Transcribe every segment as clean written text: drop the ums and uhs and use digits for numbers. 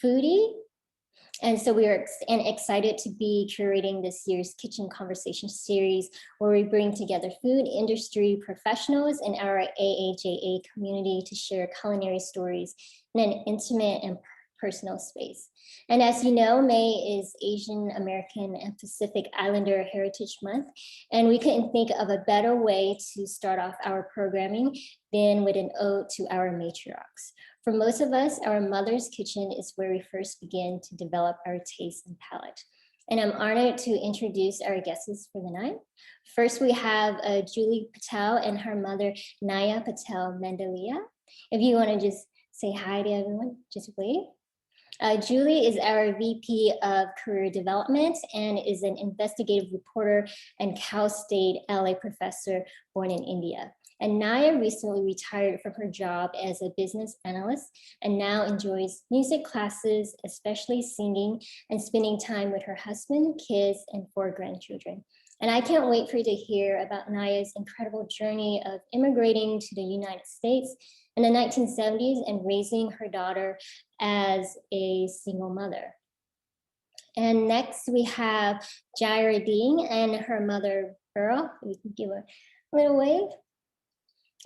foodie. And so we are excited to be curating this year's Kitchen Conversation series, where we bring together food industry professionals in our AAJA community to share culinary stories in an intimate and personal space. And as you know, May is Asian American and Pacific Islander Heritage Month, and we couldn't think of a better way to start off our programming than with an ode to our matriarchs. For most of us, our mother's kitchen is where we first begin to develop our taste and palate. And I'm honored to introduce our guests for the night. First, we have Julie Patel and her mother, Naya Patel Mandalia. If you want to just say hi to everyone, just wave. Julie is our VP of Career Development and is an investigative reporter and Cal State LA professor born in India. And Naya recently retired from her job as a business analyst and now enjoys music classes, especially singing, and spending time with her husband, kids, and 4 grandchildren. And I can't wait for you to hear about Naya's incredible journey of immigrating to the United States in the 1970s and raising her daughter as a single mother. And next we have Jaira Dean and her mother, Pearl. We can give a little wave.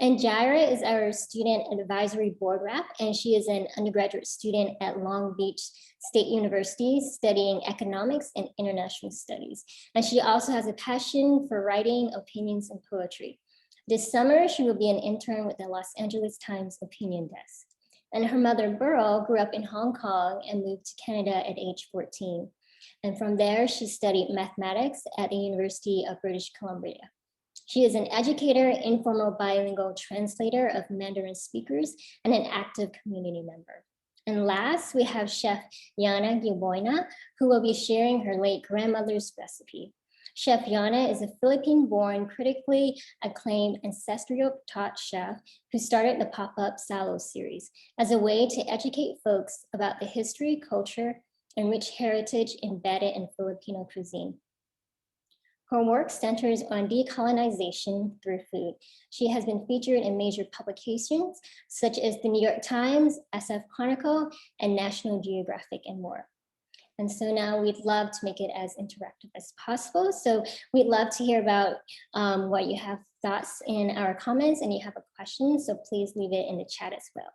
And Jaira is our student advisory board rep, and she is an undergraduate student at Long Beach State University studying economics and international studies. And she also has a passion for writing, opinions, and poetry. This summer, she will be an intern with the Los Angeles Times opinion desk. And her mother, Burl, grew up in Hong Kong and moved to Canada at age 14. And from there, she studied mathematics at the University of British Columbia. She is an educator, informal bilingual translator of Mandarin speakers, and an active community member. And last, we have Chef Yana Gilboina, who will be sharing her late grandmother's recipe. Chef Yana is a Philippine-born, critically acclaimed ancestral taught chef who started the pop-up Salo series as a way to educate folks about the history, culture, and rich heritage embedded in Filipino cuisine. Her work centers on decolonization through food. She has been featured in major publications such as the New York Times, SF Chronicle, and National Geographic, and more. And so now we'd love to make it as interactive as possible. So we'd love to hear about what you have thoughts in our comments, and you have a question, so please leave it in the chat as well.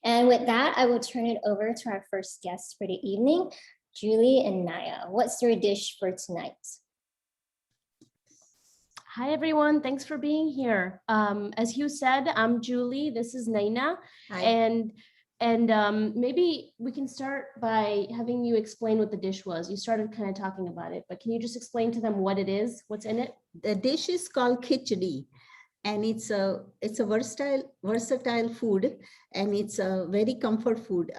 And with that, I will turn it over to our first guests for the evening, Julie and Naya. What's your dish for tonight? Hi, everyone. Thanks for being here. As Hugh said, I'm Julie. This is Naina. Hi. And maybe we can start by having you explain what the dish was. You started kind of talking about it, but can you just explain to them what it is, what's in it? The dish is called khichdi, and it's a versatile food, and it's a very comfort food.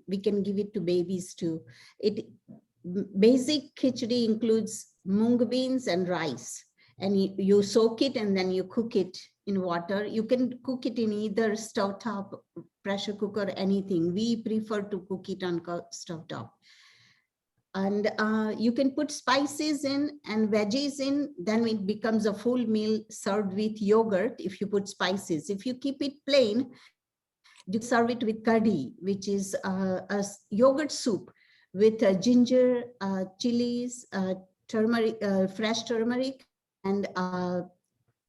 We can give it to babies too. Basic khichdi includes mung beans and rice. And you soak it and then you cook it in water. You can cook it in either stovetop, pressure cooker, anything. We prefer to cook it on stovetop. And you can put spices in and veggies in, then it becomes a full meal served with yogurt if you put spices. If you keep it plain, you serve it with kadhi, which is a yogurt soup with ginger, chilies, turmeric, fresh turmeric, and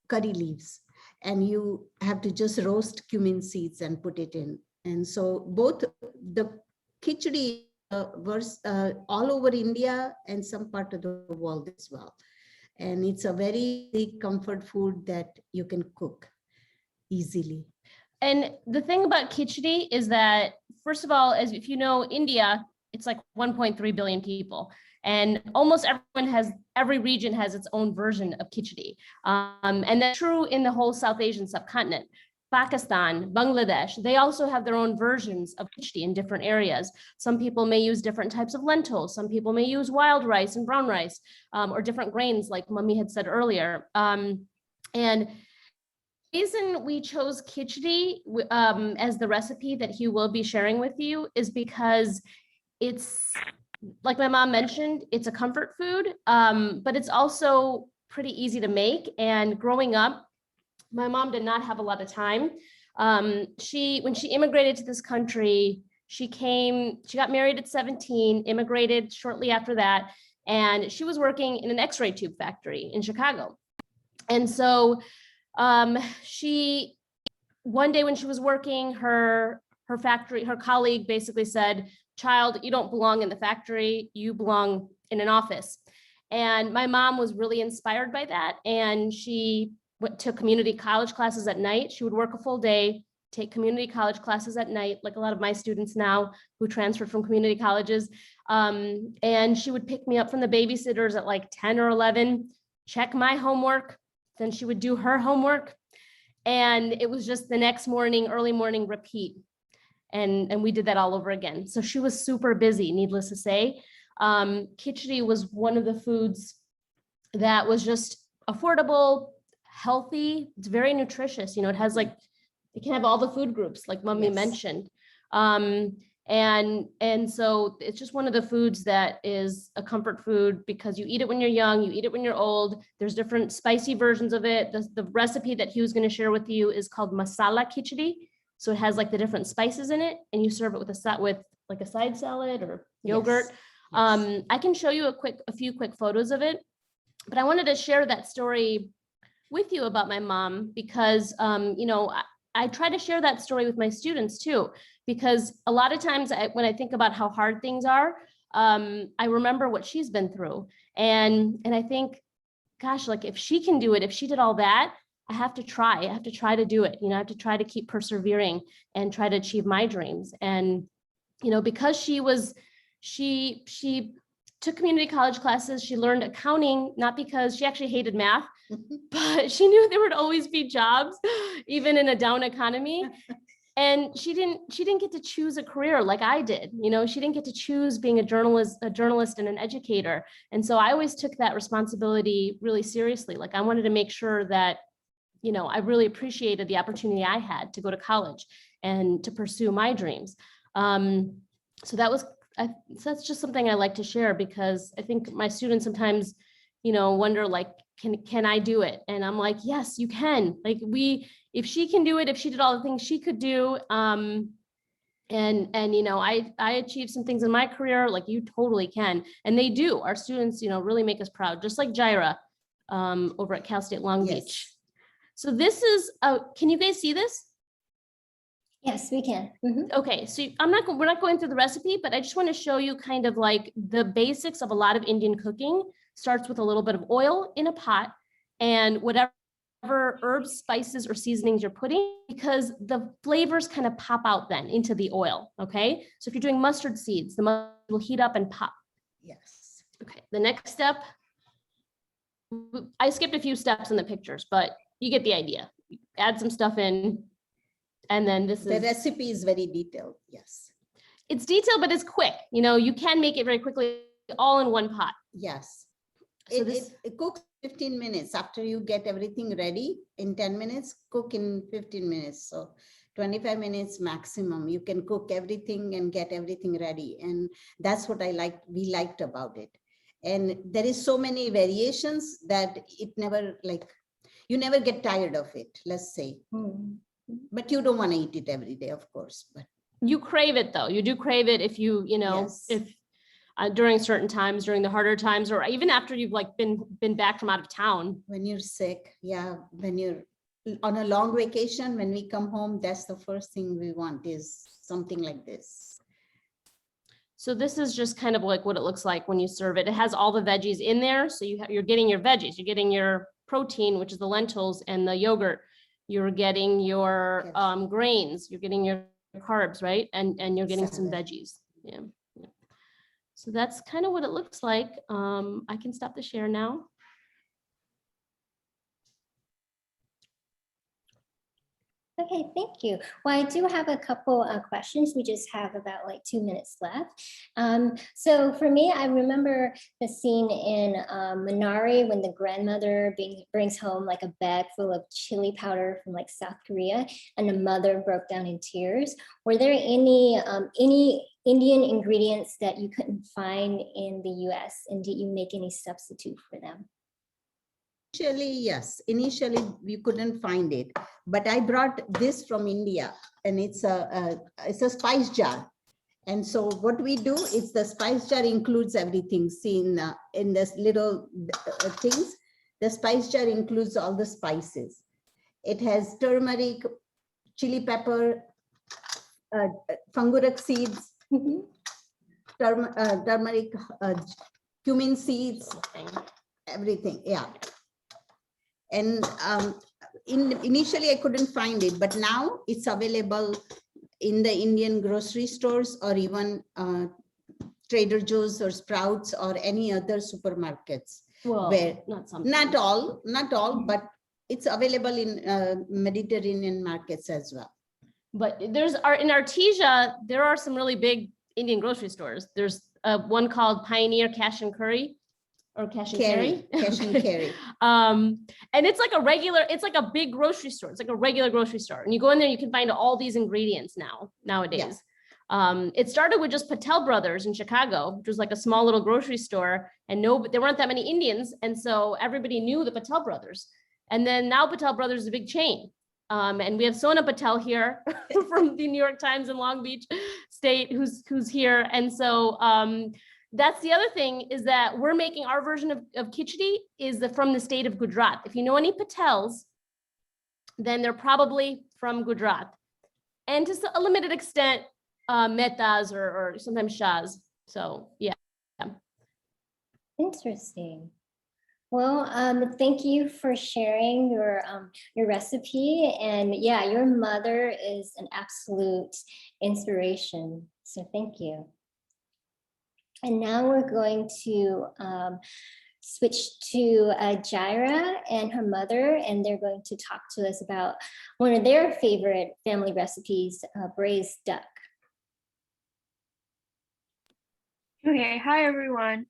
curry leaves, and you have to just roast cumin seeds and put it in. And so both the khichdi all over India and some part of the world as well. And it's a very big comfort food that you can cook easily. And the thing about khichdi is that, first of all, as if you know, India, it's like 1.3 billion people. And almost every region has its own version of khichdi. And that's true in the whole South Asian subcontinent. Pakistan, Bangladesh, they also have their own versions of khichdi in different areas. Some people may use different types of lentils. Some people may use wild rice and brown rice, or different grains, like Mummy had said earlier. And the reason we chose khichdi as the recipe that Hugh will be sharing with you is because it's, like my mom mentioned, it's a comfort food, but it's also pretty easy to make. And growing up, my mom did not have a lot of time. When she immigrated to this country, She got married at 17, immigrated shortly after that, and she was working in an X-ray tube factory in Chicago. And so one day when she was working, her colleague basically said, "Child, you don't belong in the factory, you belong in an office." And my mom was really inspired by that. And she took community college classes at night. She would work a full day, take community college classes at night, like a lot of my students now who transferred from community colleges. And she would pick me up from the babysitters at like 10 or 11, check my homework. Then she would do her homework. And it was just the next morning, early morning repeat. And we did that all over again. So she was super busy, needless to say. Khichdi was one of the foods that was just affordable, healthy. It's very nutritious. You know, it can have all the food groups like Mummy mentioned. And so it's just one of the foods that is a comfort food because you eat it when you're young, you eat it when you're old. There's different spicy versions of it. The recipe that he was going to share with you is called masala khichdi. So it has like the different spices in it, and you serve it with like a side salad or yogurt. Yes. I can show you a few quick photos of it, but I wanted to share that story with you about my mom because, you know, I try to share that story with my students too, because a lot of times when I think about how hard things are, I remember what she's been through. And I think, gosh, like if she can do it, if she did all that, I have to try to do it. You know, I have to try to keep persevering and try to achieve my dreams. And, you know, because she took community college classes, she learned accounting, not because she actually hated math, but she knew there would always be jobs, even in a down economy. And she didn't get to choose a career like I did. You know, she didn't get to choose being a journalist and an educator. And so I always took that responsibility really seriously. Like I wanted to make sure that, you know, I really appreciated the opportunity I had to go to college and to pursue my dreams. So that's just something I like to share because I think my students sometimes, you know, wonder like, can I do it? And I'm like, yes, you can. Like if she can do it, if she did all the things she could do, and you know, I achieved some things in my career, like you totally can. And they do. Our students, you know, really make us proud, just like Jaira over at Cal State Long Beach. So this is, can you guys see this? Yes, we can. Mm-hmm. Okay, so we're not going through the recipe, but I just want to show you kind of like the basics of a lot of Indian cooking. Starts with a little bit of oil in a pot and whatever herbs, spices, or seasonings you're putting, because the flavors kind of pop out then into the oil, okay? So if you're doing mustard seeds, the mustard will heat up and pop. Yes. Okay, the next step, I skipped a few steps in the pictures, but you get the idea. Add some stuff in, and then the recipe is very detailed. Yes. It's detailed, but it's quick. You know, you can make it very quickly, all in one pot. Yes. So it cooks 15 minutes after you get everything ready. In 10 minutes, cook in 15 minutes. So 25 minutes maximum. You can cook everything and get everything ready. And that's what we liked about it. And there is so many variations that you never get tired of it, let's say. But you don't want to eat it every day, of course. But you crave it though. You do crave it if you know, if during certain times, during the harder times, or even after you've like been back from out of town. When you're sick, when you're on a long vacation, when we come home, that's the first thing we want is something like this. So this is just kind of like what it looks like when you serve it. It has all the veggies in there. So you're getting your veggies, you're getting your protein, which is the lentils and the yogurt. You're getting your grains, you're getting your carbs, right? And you're getting some veggies. Yeah. So that's kind of what it looks like. I can stop the share now. Okay, thank you. Well, I do have a couple questions. We just have about like 2 minutes left. So for me, I remember the scene in Minari when the grandmother brings home like a bag full of chili powder from like South Korea, and the mother broke down in tears. Were there any Indian ingredients that you couldn't find in the US, and did you make any substitute for them? Initially, yes. Initially, we couldn't find it, but I brought this from India, and it's a spice jar, And so what we do is the spice jar includes everything. See in this little things, the spice jar includes all the spices. It has turmeric, chili pepper, funguric seeds, turmeric, cumin seeds, everything. Yeah. And initially I couldn't find it, but now it's available in the Indian grocery stores or even Trader Joe's or Sprouts or any other supermarkets. Well, where not all, but it's available in Mediterranean markets as well. But in AAJA, there are some really big Indian grocery stores. There's one called Pioneer Cash and Curry, or Cash and Carry. Cash and Carry. And it's like a big grocery store. It's like a regular grocery store. And you go in there, you can find all these ingredients nowadays. Yeah. It started with just Patel Brothers in Chicago, which was like a small little grocery store, and there weren't that many Indians. And so everybody knew the Patel Brothers. And then now Patel Brothers is a big chain. And we have Sona Patel here from the New York Times in Long Beach State, who's here. And so that's the other thing, is that we're making our version of khichdi from the state of Gujarat. If you know any Patels, then they're probably from Gujarat. And to a limited extent, Mehtas or sometimes Shahs. So yeah. Interesting. Well, thank you for sharing your recipe. And yeah, your mother is an absolute inspiration. So thank you. And now we're going to switch to Jaira and her mother, and they're going to talk to us about one of their favorite family recipes, braised duck. Okay, hi everyone.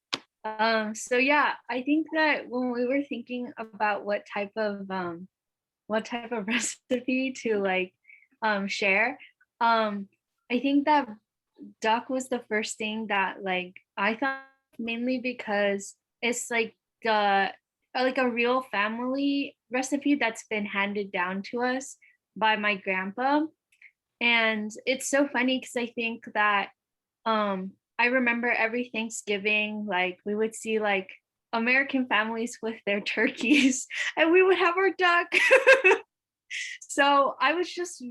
So yeah, I think that when we were thinking about what type of recipe to share, I think that duck was the first thing that I thought, mainly because it's like a real family recipe that's been handed down to us by my grandpa. And it's so funny because I think that I remember every Thanksgiving, we would see American families with their turkeys and we would have our duck. So I was just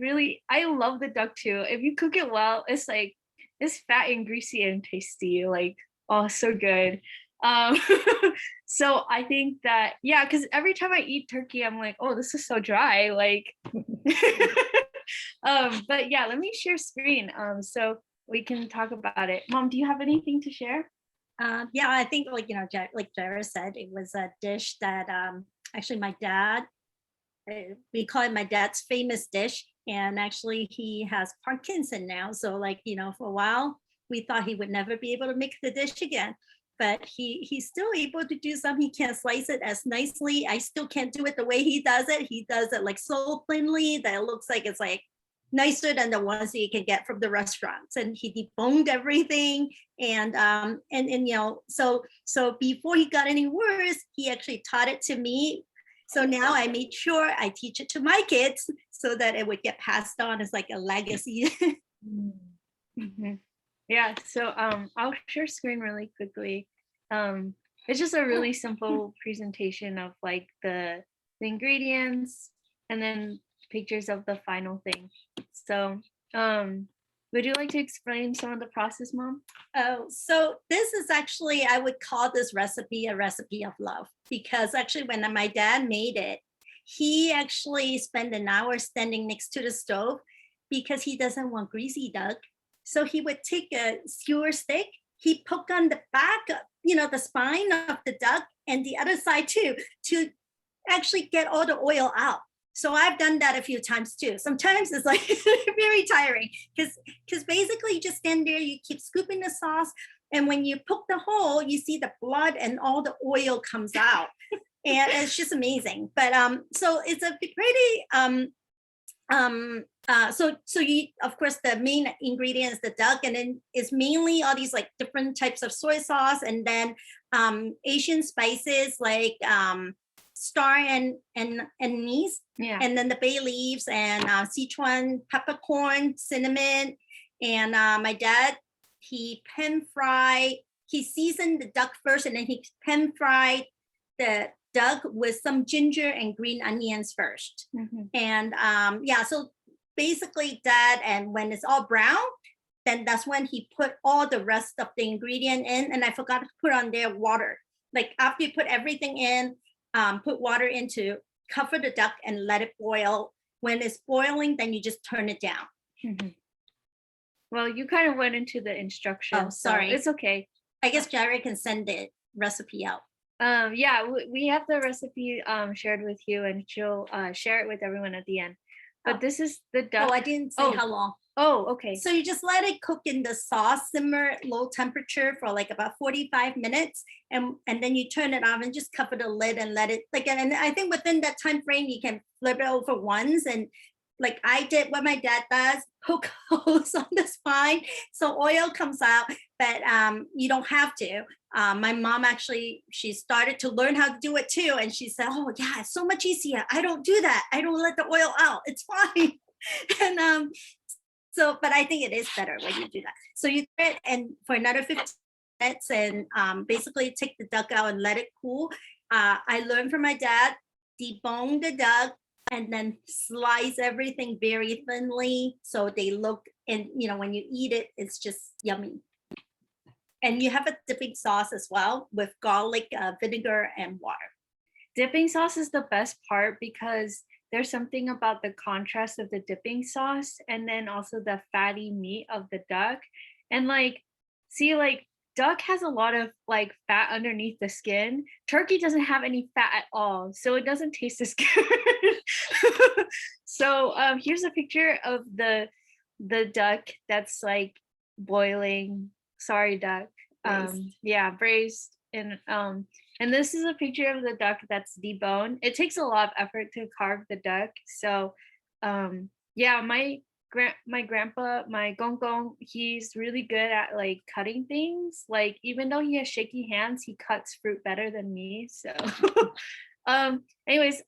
I love the duck too. If you cook it well, it's fat and greasy and tasty, oh, so good. So I think that, yeah, because every time I eat turkey, I'm like, oh, this is so dry. But yeah, let me share screen so we can talk about it. Mom, do you have anything to share? Yeah, I think like Jaira said, it was a dish that actually my dad, we call it my dad's famous dish. And actually he has Parkinson now. So for a while, we thought he would never be able to make the dish again. But he's still able to do something. He can't slice it as nicely. I still can't do it the way he does it. He does it so thinly that it looks like it's nicer than the ones that you can get from the restaurants. And he deboned everything. And so before he got any worse, he actually taught it to me. So now I made sure I teach it to my kids so that it would get passed on as a legacy. Mm-hmm. Yeah, so I'll share screen really quickly. It's just a really simple presentation of the ingredients and then pictures of the final thing. So would you like to explain some of the process, Mom? Oh, so this is actually, I would call this recipe a recipe of love, because actually when my dad made it, he actually spent an hour standing next to the stove because he doesn't want greasy duck. So he would take a skewer stick, he poke on the back, the spine of the duck and the other side too, to actually get all the oil out. So I've done that a few times too. Sometimes it's very tiring because basically you just stand there, you keep scooping the sauce. And when you poke the hole, you see the blood and all the oil comes out. And it's just amazing. But so it's a pretty, so you, of course, the main ingredient is the duck, and then it's mainly all these different types of soy sauce, and then Asian spices like star and anise, yeah, and then the bay leaves and Sichuan peppercorn, cinnamon, and my dad he pan fried, he seasoned the duck first, and then he pan fried the duck with some ginger and green onions first. And yeah, so basically that, and when it's all brown, then that's when he put all the rest of the ingredient in. And I forgot to put on there water. Like after you put everything in, put water into, cover the duck and let it boil. When it's boiling, then you just turn it down. Well, you kind of went into the instructions. Oh, sorry. So it's okay. I guess Jared can send the recipe out. Yeah, we have the recipe shared with you, and she'll share it with everyone at the end. But this is the duck. Oh, I didn't say how long. Oh, okay. So you just let it cook in the sauce, simmer at low temperature for like about 45 minutes. And then you turn it off and just cover the lid and let it, like, and I think within that time frame, you can flip it over once. And like I did what my dad does, poke holes on the spine so oil comes out, but you don't have to. My mom actually, she started to learn how to do it too. And she said, oh yeah, it's so much easier. I don't do that. I don't let the oil out. It's fine. And so, but I think it is better when you do that. So you do it and for another 15 minutes and basically take the duck out and let it cool. I learned from my dad, debone the duck and then slice everything very thinly so they look, and you know, when you eat it, it's just yummy. And you have a dipping sauce as well with garlic, vinegar, and water. Dipping sauce is the best part because there's something about the contrast of the dipping sauce and then also the fatty meat of the duck. And like, see, like duck has a lot of like fat underneath the skin. Turkey doesn't have any fat at all, so it doesn't taste as good. So here's a picture of the duck that's like boiling. Sorry, duck. Yeah, braised. And this is a picture of the duck that's deboned. It takes a lot of effort to carve the duck. So yeah, my grandpa, my gong, he's really good at like cutting things. Like even though he has shaky hands, he cuts fruit better than me. So anyways,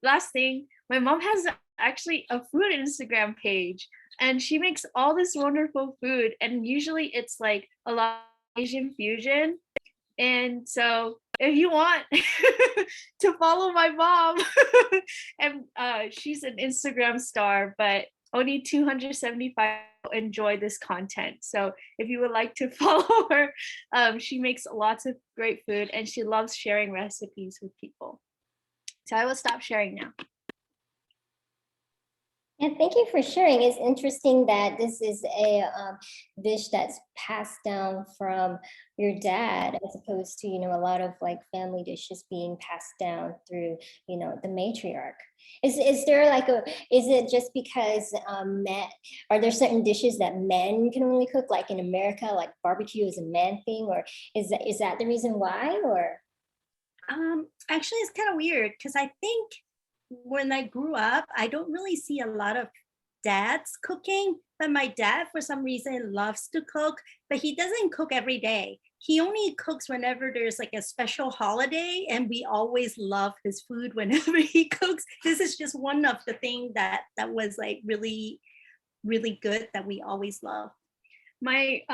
last thing, my mom has actually a food Instagram page and she makes all this wonderful food. And usually it's like a lot of Asian fusion. And so if you want to follow my mom, and she's an Instagram star, but only 275 enjoy this content. So if you would like to follow her, she makes lots of great food and she loves sharing recipes with people. So I will stop sharing now. And thank you for sharing. It's interesting that this is a dish that's passed down from your dad, as opposed to, you know, a lot of like family dishes being passed down through, you know, the matriarch. Is there like is it just because men, are there certain dishes that men can only cook, like in America, like barbecue is a man thing, or is that the reason why, or? Actually, it's kind of weird because I think when I grew up, I don't really see a lot of dads cooking, but my dad, for some reason, loves to cook, but he doesn't cook every day. He only cooks whenever there's like a special holiday, and we always love his food whenever he cooks. This is just one of the things that was like really, really good that we always love. My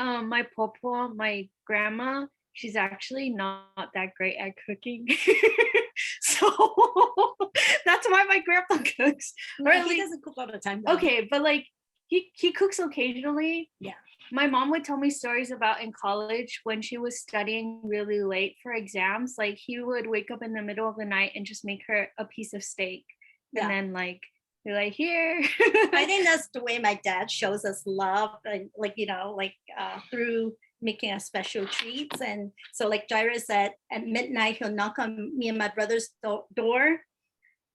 popo, my grandma, she's actually not that great at cooking. So that's why my grandpa cooks. Or he doesn't cook all the time. Though. Okay, but like he cooks occasionally. Yeah. My mom would tell me stories about in college when she was studying really late for exams. Like he would wake up in the middle of the night and just make her a piece of steak. Yeah. And then like be like, here. I think that's the way my dad shows us love, and like, you know, like through making us special treats. And so like Jaira said, at midnight he'll knock on me and my brother's door.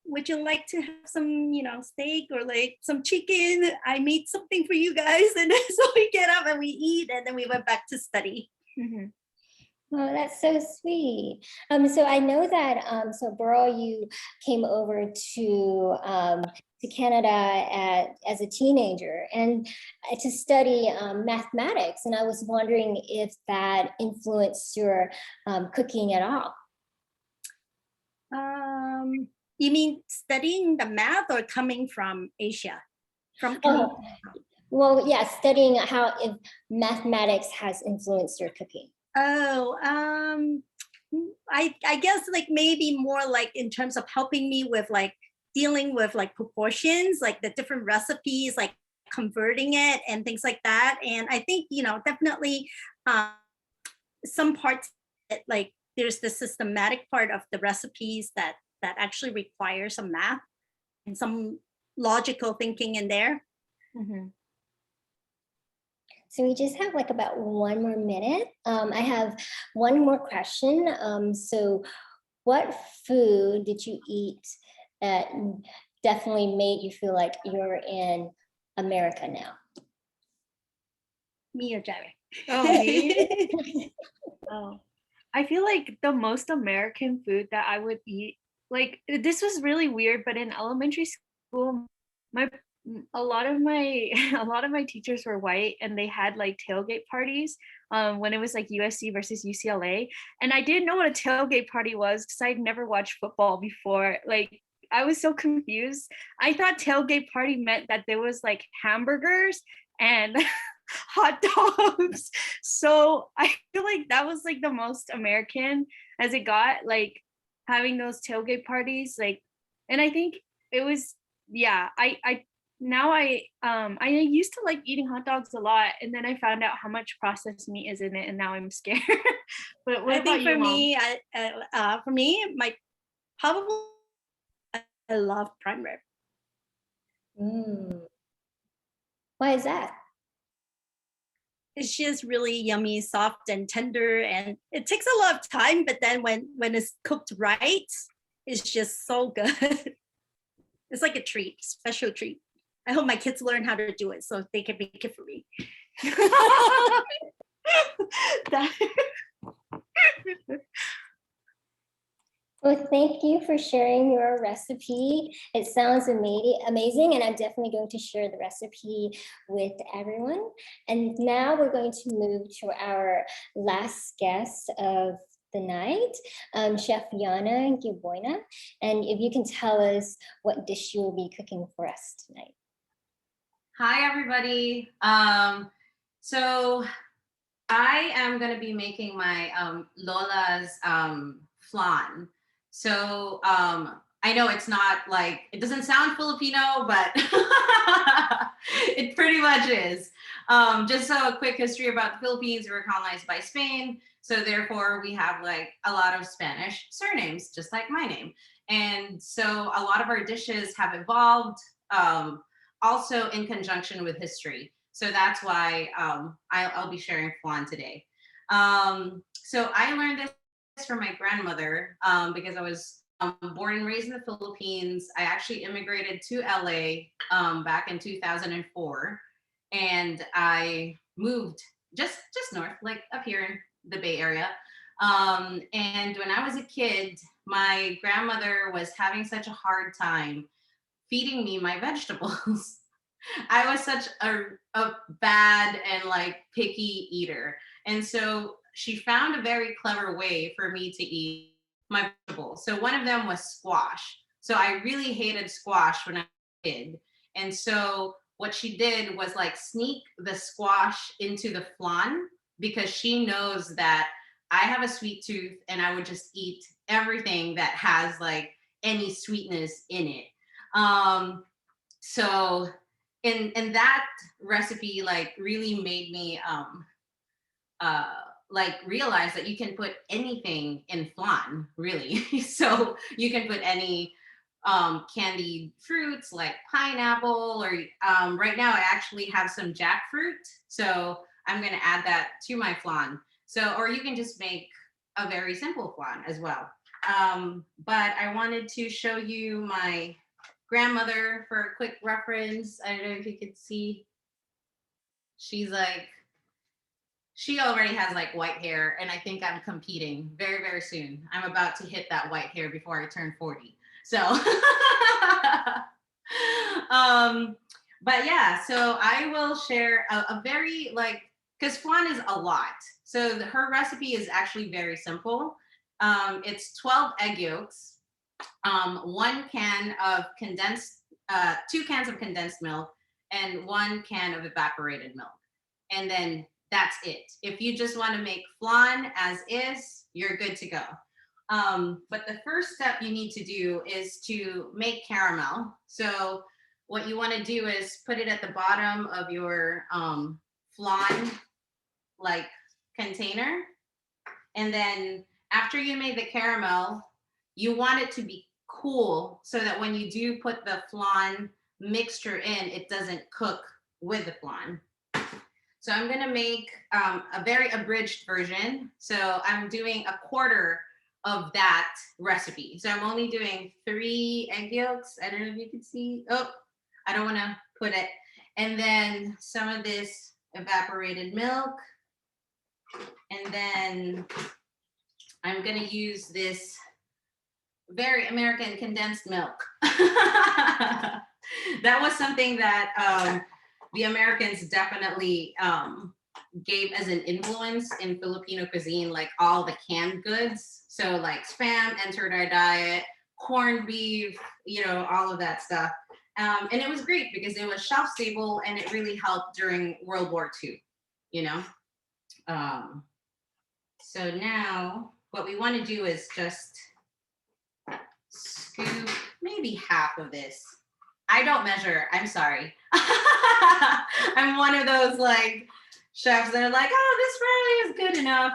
Would you like to have some, you know, steak or like some chicken? I made something for you guys. And then so we get up and we eat, and then we went back to study. Mm-hmm. Oh, that's so sweet. So I know that, so Burl, you came over to Canada as a teenager and to study mathematics. And I was wondering if that influenced your cooking at all. You mean studying the math or coming from Asia? Well, yeah, studying how if mathematics has influenced your cooking. Oh, I guess like maybe more like in terms of helping me with like dealing with like proportions, like the different recipes, like converting it and things like that. And I think, you know, definitely some parts that, like there's the systematic part of the recipes that actually require some math and some logical thinking in there. Mhm. So we just have like about 1 more minute. I have one more question. So what food did you eat that definitely made you feel like you're in America now? Me or Jerry? Oh, me? Oh, I feel like the most American food that I would eat, like this was really weird, but in elementary school, my a lot of my a lot of my teachers were white and they had like tailgate parties when it was like USC versus UCLA. And I didn't know what a tailgate party was because I'd never watched football before. Like I was so confused. I thought tailgate party meant that there was like hamburgers and hot dogs. So I feel like that was like the most American as it got, like having those tailgate parties. Like, and I think it was, yeah, I now I used to like eating hot dogs a lot, and then I found out how much processed meat is in it, and now I'm scared. But what I about think you, Mom? for me, my probably I love prime rib. Mm. Why is that? It's just really yummy, soft and tender, and it takes a lot of time. But then when it's cooked right, it's just so good. It's like a treat, special treat. I hope my kids learn how to do it so they can make it for me. That- Well, thank you for sharing your recipe. It sounds amazing, and I'm definitely going to share the recipe with everyone. And now we're going to move to our last guest of the night, Chef Yana Giboina. And if you can tell us what dish you will be cooking for us tonight. Hi, everybody. So I am going to be making my Lola's flan. So I know it's not like, it doesn't sound Filipino, but it pretty much is. Just so a quick history about the Philippines, we were colonized by Spain. So therefore we have like a lot of Spanish surnames, just like my name. And so a lot of our dishes have evolved also in conjunction with history. So that's why I'll be sharing flan today. So I learned this from my grandmother because I was born and raised in the Philippines. I actually immigrated to LA back in 2004, and I moved just north, like up here in the Bay Area. And when I was a kid, my grandmother was having such a hard time feeding me my vegetables. I was such a bad and like picky eater. And so she found a very clever way for me to eat my vegetables. So one of them was squash. So I really hated squash when I was a kid. And so what she did was like sneak the squash into the flan because she knows that I have a sweet tooth and I would just eat everything that has like any sweetness in it. So and that recipe like really made me like realize that you can put anything in flan, really. So you can put any candied fruits like pineapple, or right now I actually have some jackfruit, so I'm going to add that to my flan. So, or you can just make a very simple flan as well. But I wanted to show you my grandmother for a quick reference. I don't know if you could see. She's like, she already has like white hair, and I think I'm competing very, very soon. I'm about to hit that white hair before I turn 40. So, but yeah, so I will share a very like, because flan is a lot. So her recipe is actually very simple. It's 12 egg yolks, 1 can of condensed, 2 cans of condensed milk, and 1 can of evaporated milk. And then that's it. If you just want to make flan as is, you're good to go. But the first step you need to do is to make caramel. So what you want to do is put it at the bottom of your flan like container. And then after you made the caramel, you want it to be cool so that when you do put the flan mixture in, it doesn't cook with the flan. So I'm gonna make a very abridged version. So I'm doing 1/4 of that recipe. So I'm only doing 3 egg yolks. I don't know if you can see. Oh, I don't wanna put it. And then some of this evaporated milk. And then I'm gonna use this very American condensed milk. That was something that the Americans definitely gave as an influence in Filipino cuisine, like all the canned goods. So like Spam entered our diet, corned beef, you know, all of that stuff. And it was great because it was shelf stable and it really helped during World War II, you know? So now what we want to do is just scoop maybe half of this. I don't measure, I'm sorry. I'm one of those like chefs that are like, oh, this really is good enough.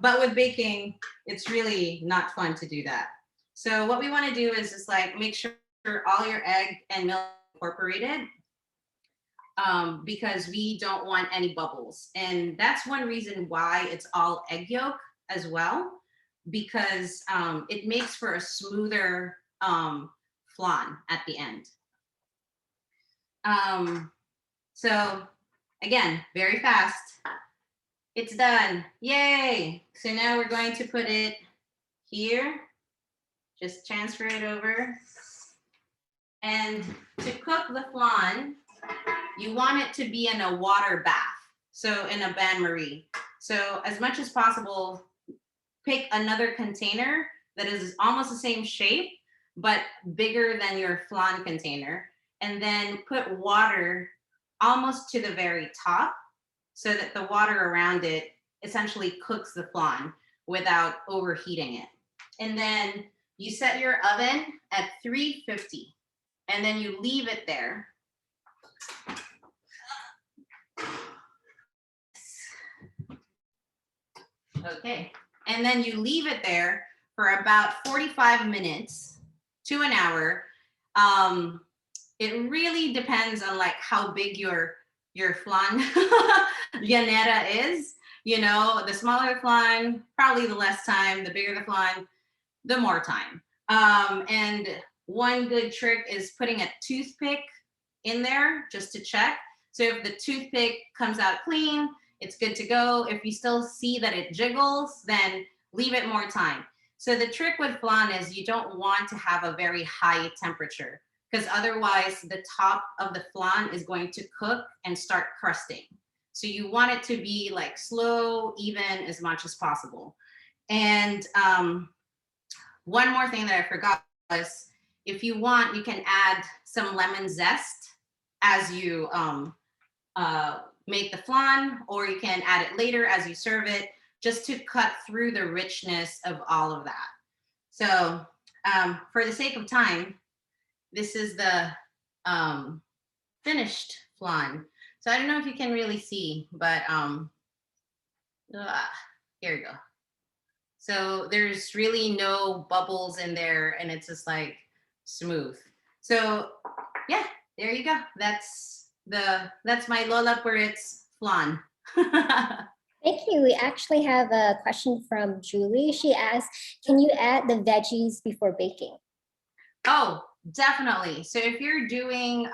But with baking, it's really not fun to do that. So what we want to do is just like make sure all your egg and milk incorporated, because we don't want any bubbles. And that's one reason why it's all egg yolk as well, because it makes for a smoother flan at the end. So again, very fast. It's done. Yay. So now we're going to put it here. Just transfer it over. And to cook the flan, you want it to be in a water bath. So in a bain-marie. So as much as possible, pick another container that is almost the same shape, but bigger than your flan container. And then put water almost to the very top so that the water around it essentially cooks the flan without overheating it. And then you set your oven at 350 and then you leave it there. Okay, and then you leave it there for about 45 minutes to an hour. It really depends on like how big your flan llanera is. You know, the smaller the flan, probably the less time. The bigger the flan, the more time. And one good trick is putting a toothpick in there just to check. So if the toothpick comes out clean, it's good to go. If you still see that it jiggles, then leave it more time. So the trick with flan is you don't want to have a very high temperature, because otherwise the top of the flan is going to cook and start crusting. So you want it to be like slow, even as much as possible. And one more thing that I forgot was, if you want, you can add some lemon zest as you make the flan, or you can add it later as you serve it, just to cut through the richness of all of that. So for the sake of time, this is the finished flan. So I don't know if you can really see, but here you go. So there's really no bubbles in there and it's just like smooth. So yeah, there you go. That's my Lola Purit's flan. Thank you. We actually have a question from Julie. She asked, can you add the veggies before baking? Oh, definitely. So if you're doing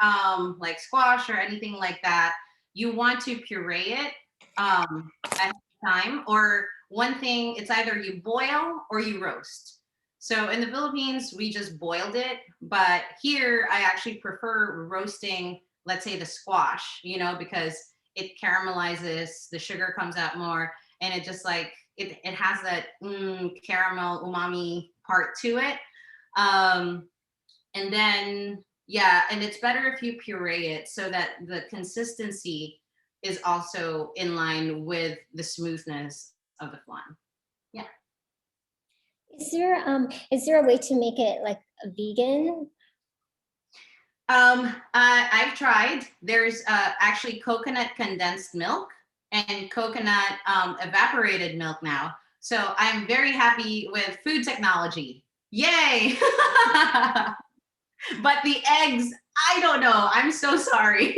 like squash or anything like that, you want to puree it at time. Or one thing, it's either you boil or you roast. So in the Philippines, we just boiled it. But here, I actually prefer roasting, let's say the squash, you know, because it caramelizes, the sugar comes out more, and it just like, it has that caramel umami part to it. And then Yeah, and it's better if you puree it so that the consistency is also in line with the smoothness of the flan. Yeah. Is there a way to make it like a vegan? I've tried. There's actually coconut condensed milk and coconut evaporated milk now. So I'm very happy with food technology. Yay! But the eggs, I don't know. I'm so sorry.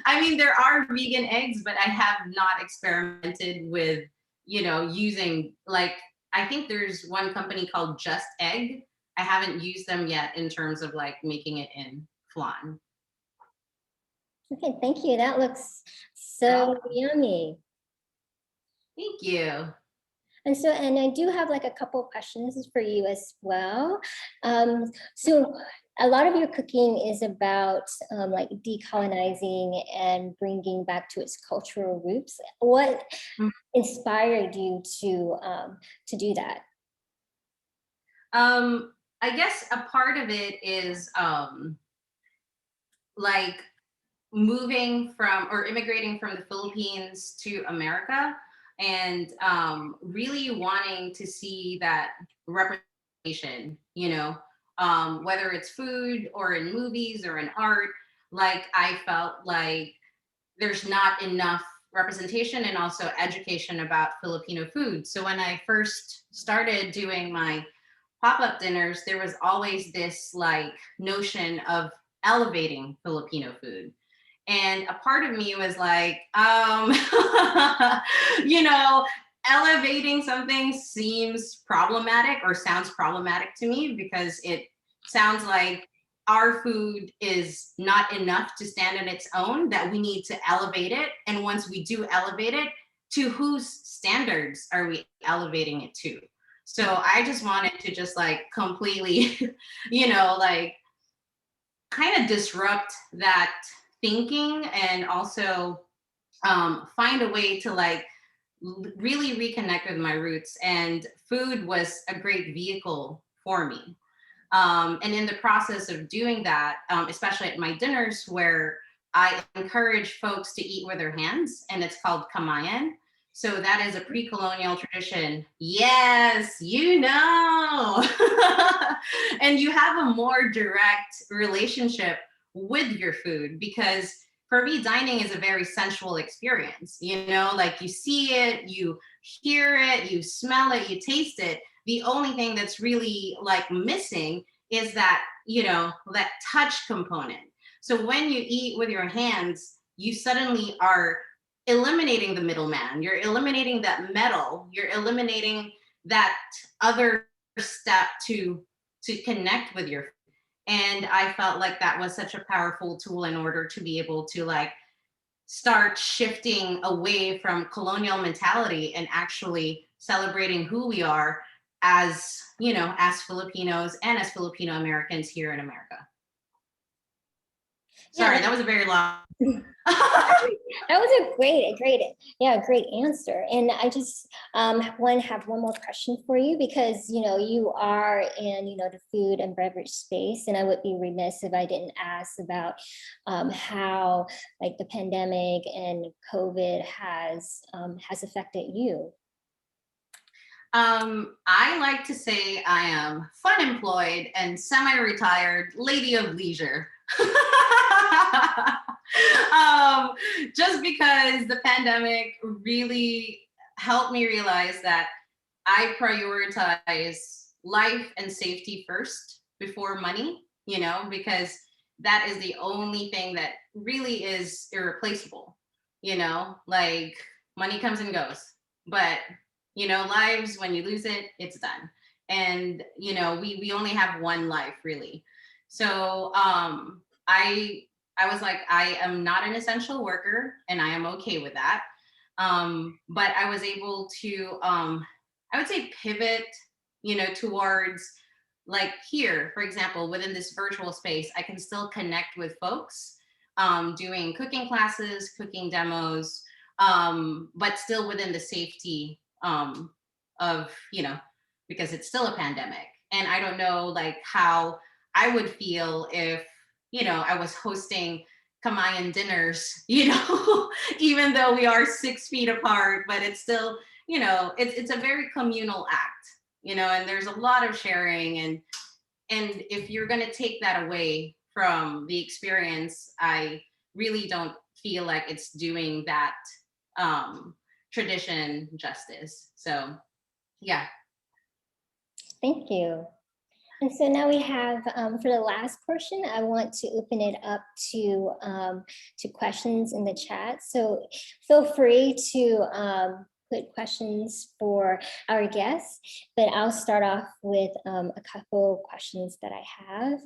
I mean, there are vegan eggs, but I have not experimented with, using like, I think there's one company called Just Egg. I haven't used them yet in terms of like making it in flan. Okay, thank you. That looks so yummy. Thank you. And I do have like a couple of questions for you as well. So a lot of your cooking is about like decolonizing and bringing back to its cultural roots. What inspired you to do that? I guess a part of it is like moving from or immigrating from the Philippines to America and really wanting to see that representation, whether it's food or in movies or in art. Like I felt like there's not enough representation and also education about Filipino food. So when I first started doing my pop-up dinners, there was always this like notion of elevating Filipino food. And a part of me was like, elevating something seems problematic or sounds problematic to me because it sounds like our food is not enough to stand on its own, that we need to elevate it. And once we do elevate it, to whose standards are we elevating it to? So I just wanted to just like completely, like kind of disrupt that thinking and also find a way to like really reconnect with my roots. And food was a great vehicle for me. And in the process of doing that, especially at my dinners where I encourage folks to eat with their hands, and it's called kamayan. So that is a pre-colonial tradition. Yes, and you have a more direct relationship with your food because for me, dining is a very sensual experience. Like you see it, you hear it, you smell it, you taste it. The only thing that's really like missing is that, that touch component. So when you eat with your hands, you suddenly are eliminating the middleman. You're eliminating that metal. You're eliminating that other step to connect with your food. And I felt like that was such a powerful tool in order to be able to like start shifting away from colonial mentality and actually celebrating who we are as, as Filipinos and as Filipino Americans here in America. Sorry, that was a very long. That was a great answer. And I just want to have one more question for you because you are in the food and beverage space, and I would be remiss if I didn't ask about how like the pandemic and COVID has affected you. I like to say I am fun employed and semi-retired lady of leisure. Just because the pandemic really helped me realize that I prioritize life and safety first before money, because that is the only thing that really is irreplaceable, like money comes and goes, but lives, when you lose it, it's done. And we only have one life really. So I was like, I am not an essential worker and I am okay with that. But I was able to, I would say pivot, towards like here, for example, within this virtual space, I can still connect with folks doing cooking classes, cooking demos, but still within the safety of, because it's still a pandemic. And I don't know like how I would feel if I was hosting Kamayan dinners, even though we are 6 feet apart, but it's still, it's a very communal act, and there's a lot of sharing. And if you're going to take that away from the experience, I really don't feel like it's doing that tradition justice. So, yeah. Thank you. And so now we have, for the last portion, I want to open it up to questions in the chat. So feel free to put questions for our guests, but I'll start off with a couple questions that I have.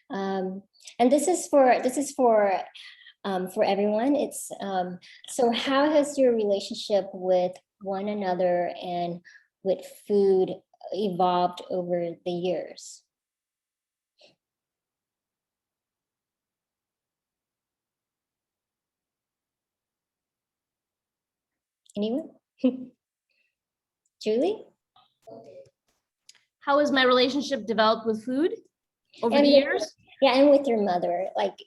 And this is for everyone. It's so how has your relationship with one another and with food evolved over the years? Anyone? Julie? How has my relationship developed with food over And the with- years? Yeah, and with your mother, like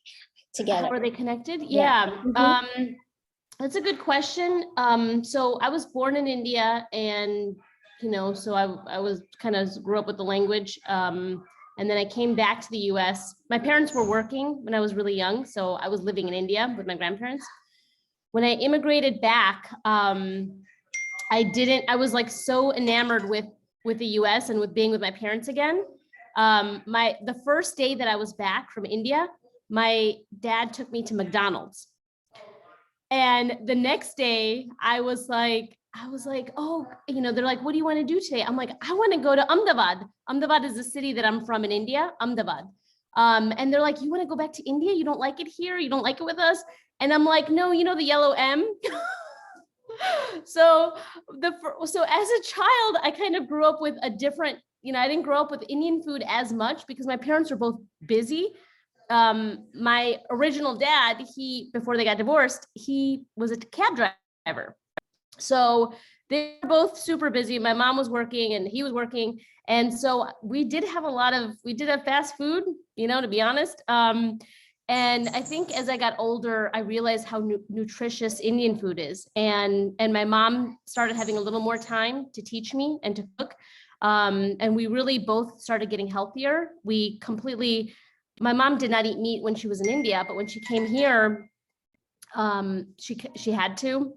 together. How are they connected? Yeah. Yeah. That's a good question. So I was born in India, and so I was kind of grew up with the language. And then I came back to the US. My parents were working when I was really young, so I was living in India with my grandparents. When I immigrated back, I was like so enamored with the US and with being with my parents again. The first day that I was back from India, my dad took me to McDonald's. And the next day I was like, oh, they're like, what do you want to do today? I'm like, I want to go to Ahmedabad. Ahmedabad is the city that I'm from in India, Ahmedabad. And they're like, you want to go back to India? You don't like it here? You don't like it with us? And I'm like, no, the yellow M. So as a child, I kind of grew up with a different, I didn't grow up with Indian food as much because my parents were both busy. My original dad, before they got divorced, he was a cab driver. So they were both super busy. My mom was working and he was working. And so we did have fast food, to be honest. And I think as I got older, I realized how nutritious Indian food is. And my mom started having a little more time to teach me and to cook. And we really both started getting healthier. My mom did not eat meat when she was in India, but when she came here, she had to.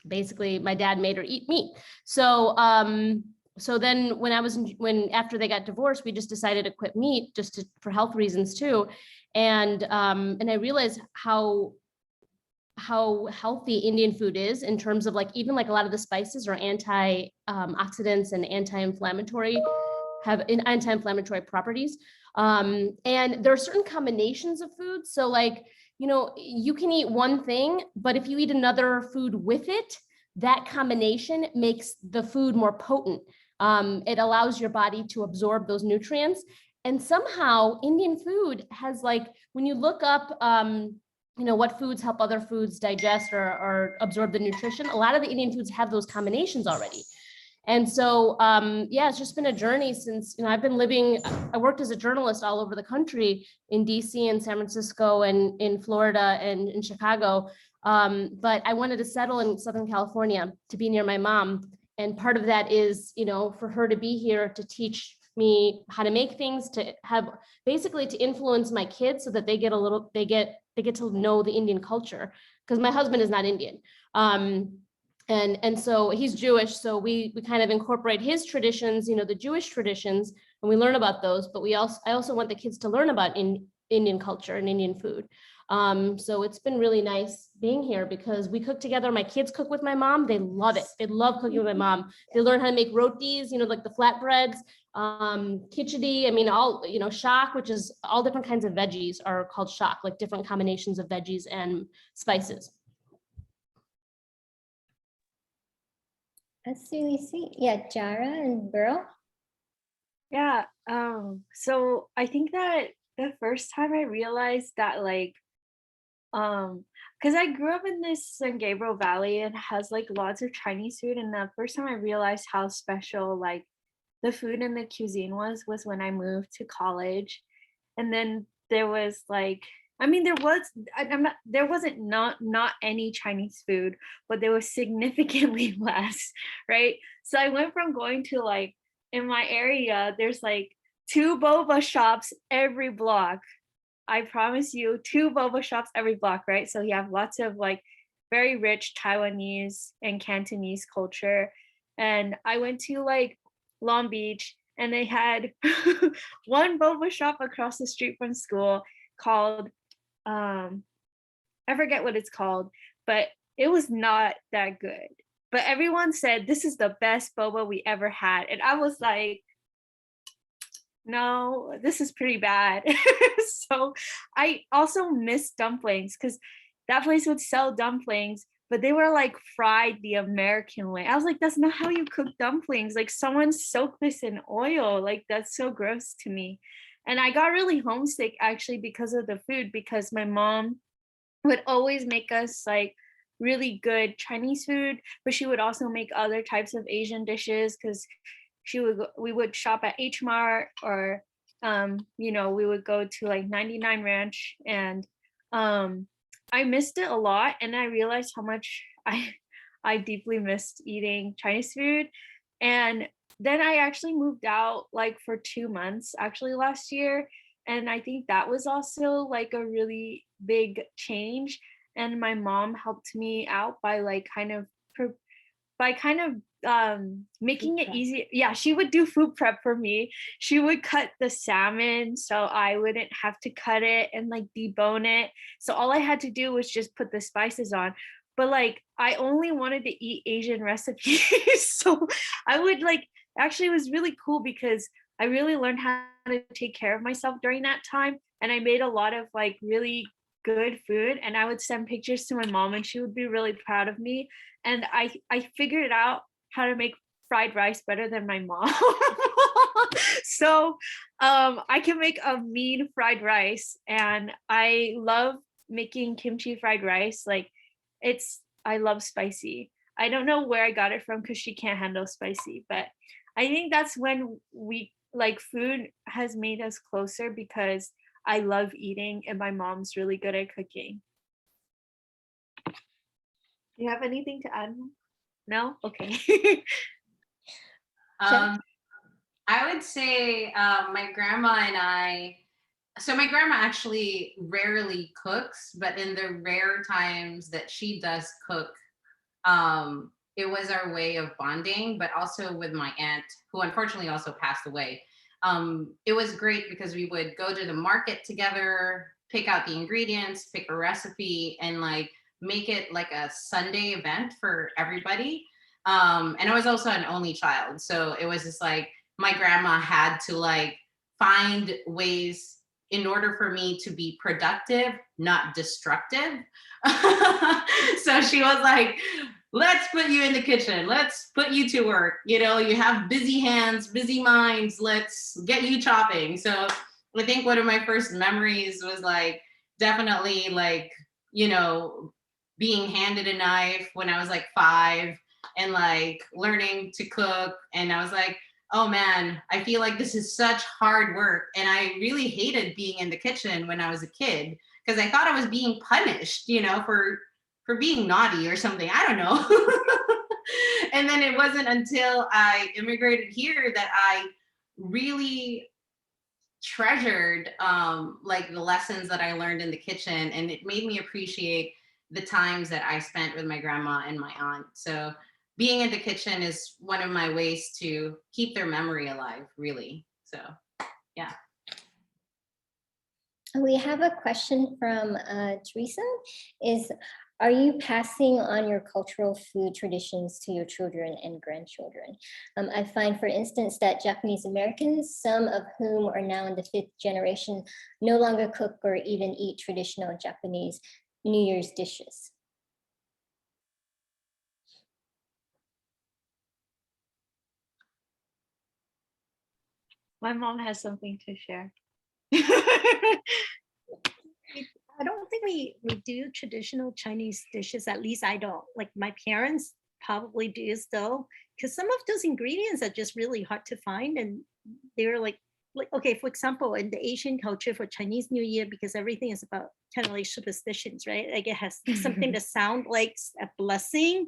Basically, my dad made her eat meat. So then after they got divorced, we just decided to quit meat for health reasons too. And I realized how healthy Indian food is in terms of even a lot of the spices are antioxidants and anti-inflammatory properties. And there are certain combinations of foods. So you can eat one thing, but if you eat another food with it, that combination makes the food more potent. It allows your body to absorb those nutrients. And somehow Indian food has when you look up, what foods help other foods digest or absorb the nutrition, a lot of the Indian foods have those combinations already. And so, it's just been a journey since, I worked as a journalist all over the country in DC and San Francisco and in Florida and in Chicago. But I wanted to settle in Southern California to be near my mom. And part of that is, for her to be here to teach me how to make things, to influence my kids so that they get to know the Indian culture, because my husband is not Indian. And so he's Jewish, so we kind of incorporate his traditions, the Jewish traditions, and we learn about those. But I also want the kids to learn about Indian culture and Indian food. So it's been really nice being here because we cook together. My kids cook with my mom. They love it. They love cooking with my mom. They learn how to make rotis, like the flatbreads, khichdi. Shak, which is all different kinds of veggies are called shak, like different combinations of veggies and spices. That's really sweet. Yeah, Jara and Burl. Yeah. So I think that the first time I realized that because I grew up in this San Gabriel Valley and has lots of Chinese food, and the first time I realized how special the food and the cuisine was when I moved to college. And then there was like, I mean, there wasn't not any Chinese food, but there was significantly less, right? So I went from going to like, in my area, there's like 2 boba shops every block. I promise you, 2 boba shops every block, right? So you have lots of like very rich Taiwanese and Cantonese culture. And I went to like Long Beach, and they had one boba shop across the street from school called, I forget what it's called, but it was not that good. But everyone said this is the best boba we ever had. And I was like, no, this is pretty bad. So I also miss dumplings, because that place would sell dumplings, but they were like fried the American way. I was like, that's not how you cook dumplings. Like, someone soaked this in oil. Like, that's so gross to me. And I got really homesick actually because of the food, because my mom would always make us like really good Chinese food, but she would also make other types of Asian dishes, because we would shop at H Mart, or we would go to like 99 Ranch, and I missed it a lot, and I realized how much I deeply missed eating Chinese food. And then I actually moved out like for 2 months actually last year, and I think that was also like a really big change. And my mom helped me out by like making it easy. Yeah, she would do food prep for me. She would cut the salmon so I wouldn't have to cut it and like debone it. So all I had to do was just put the spices on. But like, I only wanted to eat Asian recipes. So I would like, actually it was really cool, because I really learned how to take care of myself during that time. And I made a lot of like really good food, and I would send pictures to my mom, and she would be really proud of me. And I figured out how to make fried rice better than my mom. So I can make a mean fried rice, and I love making kimchi fried rice. Like, I love spicy. I don't know where I got it from, because she can't handle spicy, but I think that's when we like food has made us closer, because I love eating and my mom's really good at cooking. Do you have anything to add? No? Okay. I would say my grandma and so my grandma actually rarely cooks, but in the rare times that she does cook, it was our way of bonding, but also with my aunt, who unfortunately also passed away. It was great because we would go to the market together, pick out the ingredients, pick a recipe, and like make it like a Sunday event for everybody. And I was also an only child, so it was just like my grandma had to like find ways in order for me to be productive, not destructive. So she was like, let's put you in the kitchen. Let's put you to work. You know, you have busy hands, busy minds. Let's get you chopping. So I think one of my first memories was like, definitely like, being handed a knife when I was like 5 and like learning to cook. And I was like, oh man, I feel like this is such hard work. And I really hated being in the kitchen when I was a kid, because I thought I was being punished, for being naughty or something. I don't know. And then it wasn't until I immigrated here that I really treasured like the lessons that I learned in the kitchen, and it made me appreciate the times that I spent with my grandma and my aunt. So being in the kitchen is one of my ways to keep their memory alive, really. So yeah. We have a question from Teresa. Are you passing on your cultural food traditions to your children and grandchildren? I find, for instance, that Japanese Americans, some of whom are now in the 5th generation, no longer cook or even eat traditional Japanese New Year's dishes. My mom has something to share. I don't think we do traditional Chinese dishes. At least I don't. Like, my parents probably do still, because some of those ingredients are just really hard to find, and they're like like, okay, for example, in the Asian culture for Chinese New Year, because everything is about kind of like superstitions, right? Like it has something that sound like a blessing.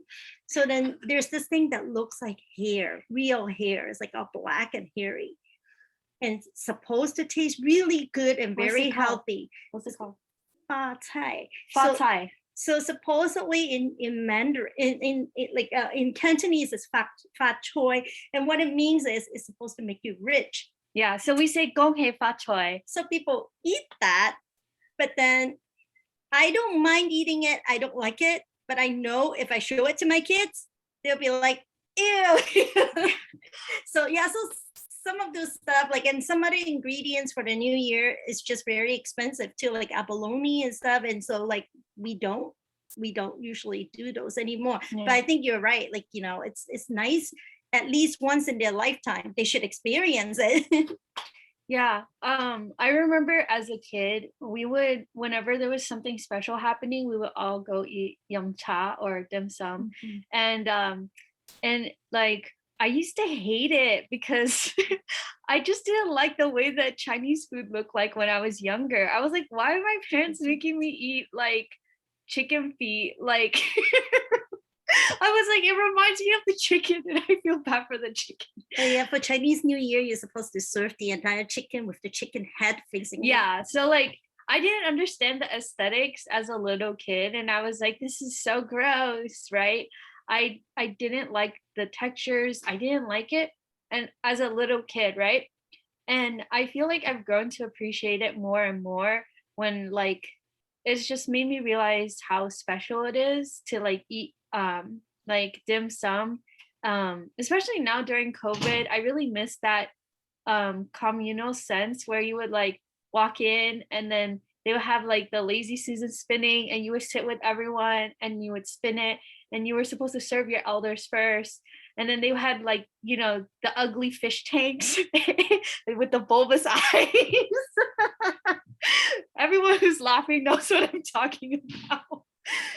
So then there's this thing that looks like hair, real hair. It's like all black and hairy. And it's supposed to taste really good and What's very it called? healthy. What's it called? Fa cai. Fa So, cai. so supposedly in Mandarin, in Cantonese, it's fa choi, and what it means is it's supposed to make you rich. Yeah, so we say gong hei fa choi. So people eat that, but then I don't mind eating it. I don't like it, but I know if I show it to my kids, they'll be like, ew. So yeah, so some of those stuff, like, and some other ingredients for the new year is just very expensive too, like abalone and stuff. And so like we don't usually do those anymore. Yeah. But I think you're right. Like, you know, it's nice at least once in their lifetime. They should experience it. Yeah. I remember as a kid, we would, whenever there was something special happening, we would all go eat yum cha or dim sum. And like I used to hate it because I just didn't like the way that Chinese food looked like when I was younger. I was like, why are my parents making me eat like chicken feet? Like I was like, it reminds me of the chicken and I feel bad for the chicken. Oh, yeah, for Chinese New Year, you're supposed to serve the entire chicken with the chicken head facing. Yeah, so like I didn't understand the aesthetics as a little kid, and I was like, this is so gross, right? I didn't like the textures. I didn't like it, and as a little kid, right? And I feel like I've grown to appreciate it more and more when like it's just made me realize how special it is to like eat like dim sum. Especially now during COVID, I really miss that communal sense where you would like walk in and then they would have like the lazy Susan spinning and you would sit with everyone and you would spin it and you were supposed to serve your elders first. And then they had like, you know, the ugly fish tanks with the bulbous eyes. Everyone who's laughing knows what I'm talking about.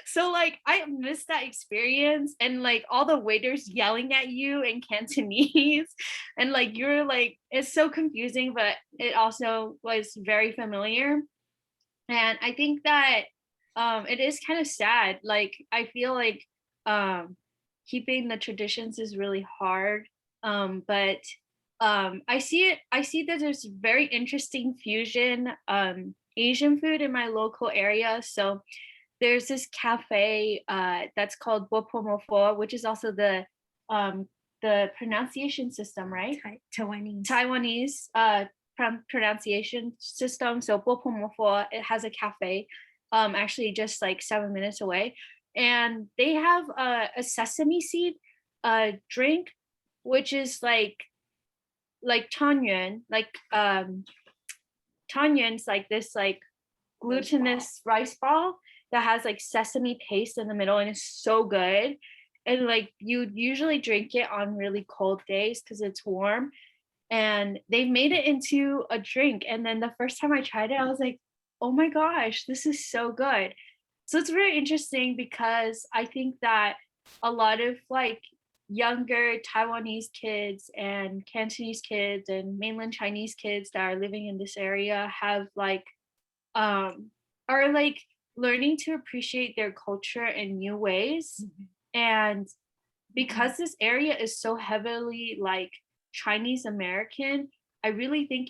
So like I miss that experience and like all the waiters yelling at you in Cantonese and like you're like it's so confusing, but it also was very familiar. And I think that it is kind of sad. Like I feel like keeping the traditions is really hard. But I see that there's very interesting fusion Asian food in my local area. So there's this cafe that's called Bopomofo, which is also the pronunciation system, right? Taiwanese pronunciation system. So Bopomofo, it has a cafe, actually just like 7 minutes away, and they have a sesame seed drink, which is like tanyuan, like tanyuan's like this like glutinous rice ball that has like sesame paste in the middle and it's so good. And like you usually drink it on really cold days because it's warm, and they've made it into a drink. And then the first time I tried it, I was like, oh my gosh, this is so good. So it's very interesting because I think that a lot of like younger Taiwanese kids and Cantonese kids and mainland Chinese kids that are living in this area have like are like learning to appreciate their culture in new ways. And because this area is so heavily like Chinese American, I really think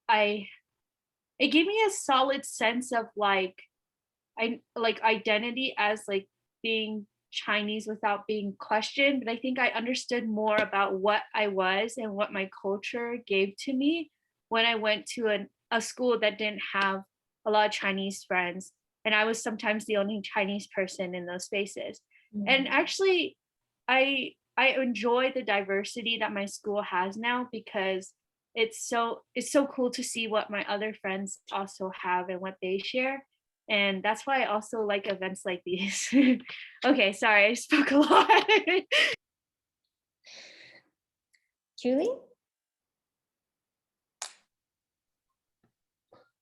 it gave me a solid sense of like identity as like being Chinese without being questioned. But I think I understood more about what I was and what my culture gave to me when I went to a school that didn't have a lot of Chinese friends, and I was sometimes the only Chinese person in those spaces. And actually I enjoy the diversity that my school has now because it's so cool to see what my other friends also have and what they share. And that's why I also like events like these. Okay, sorry, I spoke a lot. Julie?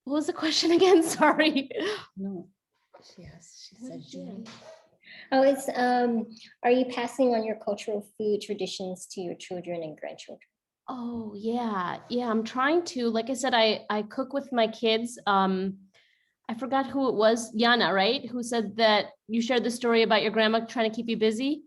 What was the question again? Sorry. No, she said Julie. Oh, it's are you passing on your cultural food traditions to your children and grandchildren? Oh yeah, yeah. I'm trying to. Like I said, I cook with my kids. I forgot who it was. Yana, right? Who said that you shared the story about your grandma trying to keep you busy?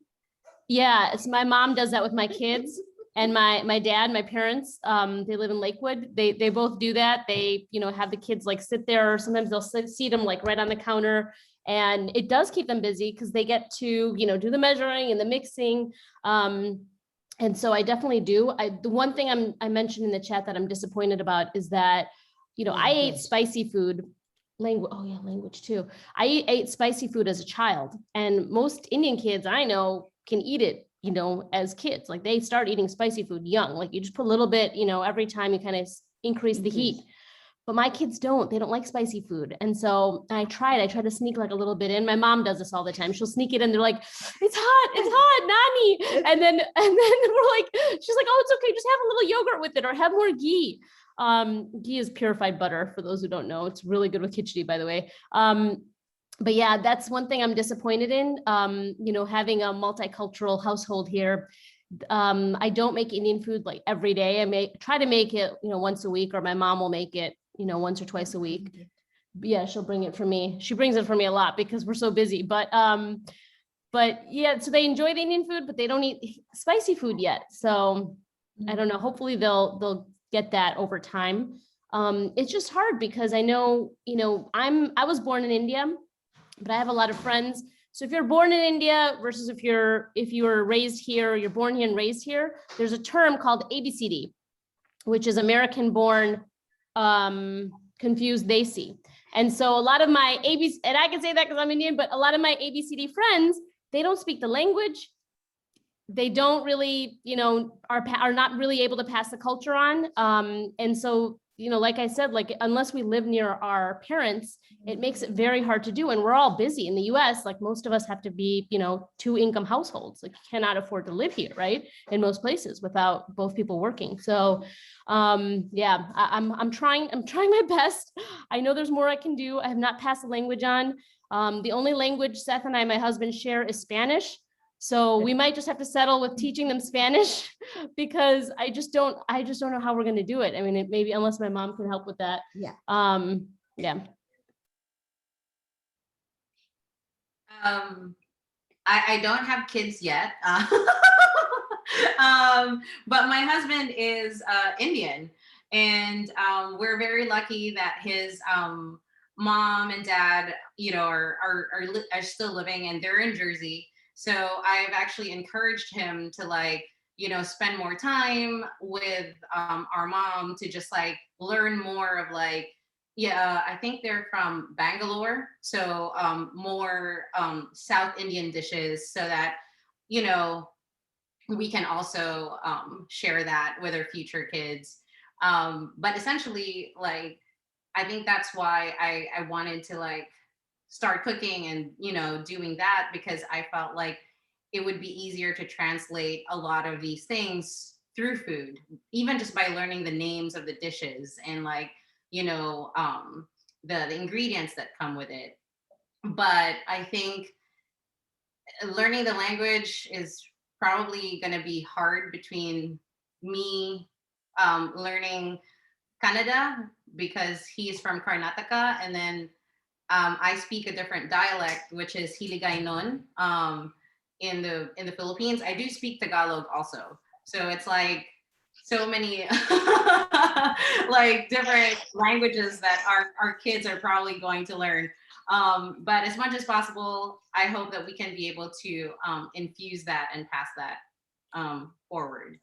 Yeah, it's my mom does that with my kids and my dad, my parents. They live in Lakewood. They both do that. They, you know, have the kids like sit there, or sometimes they'll seat them like right on the counter, and it does keep them busy because they get to, you know, do the measuring and the mixing. And so I definitely do. The one thing I mentioned in the chat that I'm disappointed about is that, you know, I ate spicy food. Language, oh yeah, language too. I ate spicy food as a child, and most Indian kids I know can eat it, you know, as kids. Like they start eating spicy food young. Like you just put a little bit, you know, every time you kind of increase the heat. But my kids don't. They don't like spicy food. And so I tried to sneak like a little bit in. My mom does this all the time. She'll sneak it in. They're like, it's hot, Nani. And then we're like, she's like, oh, it's okay. Just have a little yogurt with it or have more ghee. Ghee is purified butter, for those who don't know. It's really good with khichdi, by the way. But yeah, that's one thing I'm disappointed in, you know, having a multicultural household here. I don't make Indian food like every day. Try to make it, you know, once a week, or my mom will make it, you know, once or twice a week. Yeah, she'll bring it for me. She brings it for me a lot because we're so busy. But yeah, so they enjoy the Indian food, but they don't eat spicy food yet. So I don't know. Hopefully they'll get that over time. It's just hard because I know, you know, I was born in India, but I have a lot of friends. So if you're born in India versus if you were raised here, you're born here and raised here, there's a term called ABCD, which is American born, confused Desi. And so a lot of my ABC, and I can say that because I'm Indian, but a lot of my ABCD friends, they don't speak the language. They don't really, you know, are not really able to pass the culture on. And so, you know, like I said, like unless we live near our parents, it makes it very hard to do. And we're all busy in the US. Like most of us have to be, you know, 2-income households. Like you cannot afford to live here, right? In most places without both people working. So yeah, I'm trying my best. I know there's more I can do. I have not passed the language on. The only language Seth and I, my husband, share is Spanish. So we might just have to settle with teaching them Spanish because I just don't know how we're going to do it. I mean, maybe unless my mom can help with that. Yeah. Yeah. I don't have kids yet, but my husband is Indian, and we're very lucky that his mom and dad, you know, are still living, and they're in Jersey. So I've actually encouraged him to, like, you know, spend more time with our mom to just like learn more of like, yeah, I think they're from Bangalore. So more South Indian dishes so that, you know, we can also share that with our future kids. But essentially, like, I think that's why I wanted to like start cooking and, you know, doing that, because I felt like it would be easier to translate a lot of these things through food, even just by learning the names of the dishes and like, you know, the ingredients that come with it. But I think learning the language is probably going to be hard between me learning Kannada because he's from Karnataka, and then I speak a different dialect, which is Hiligaynon, in the Philippines. I do speak Tagalog also. So it's like so many like different languages that our kids are probably going to learn. But as much as possible, I hope that we can be able to infuse that and pass that forward.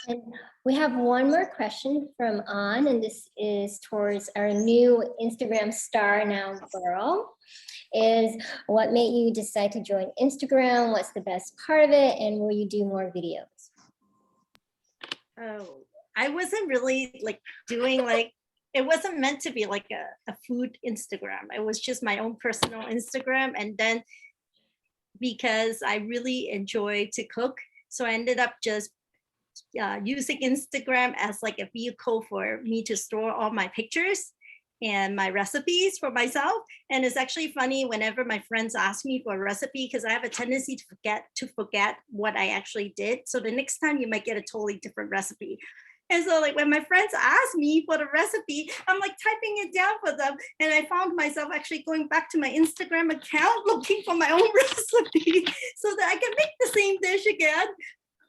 And we have one more question from An, and this is towards our new Instagram star now girl. Is what made you decide to join Instagram? What's the best part of it? And will you do more videos? Oh, I wasn't really like doing like, it wasn't meant to be like a food Instagram. It was just my own personal Instagram. And then because I really enjoy to cook, so I ended up just using Instagram as like a vehicle for me to store all my pictures. and my recipes for myself. And it's actually funny whenever my friends ask me for a recipe, because I have a tendency to forget what I actually did. So the next time you might get a totally different recipe. And so like when my friends ask me for the recipe, I'm like typing it down for them. And I found myself actually going back to my Instagram account, looking for my own recipe so that I can make the same dish again.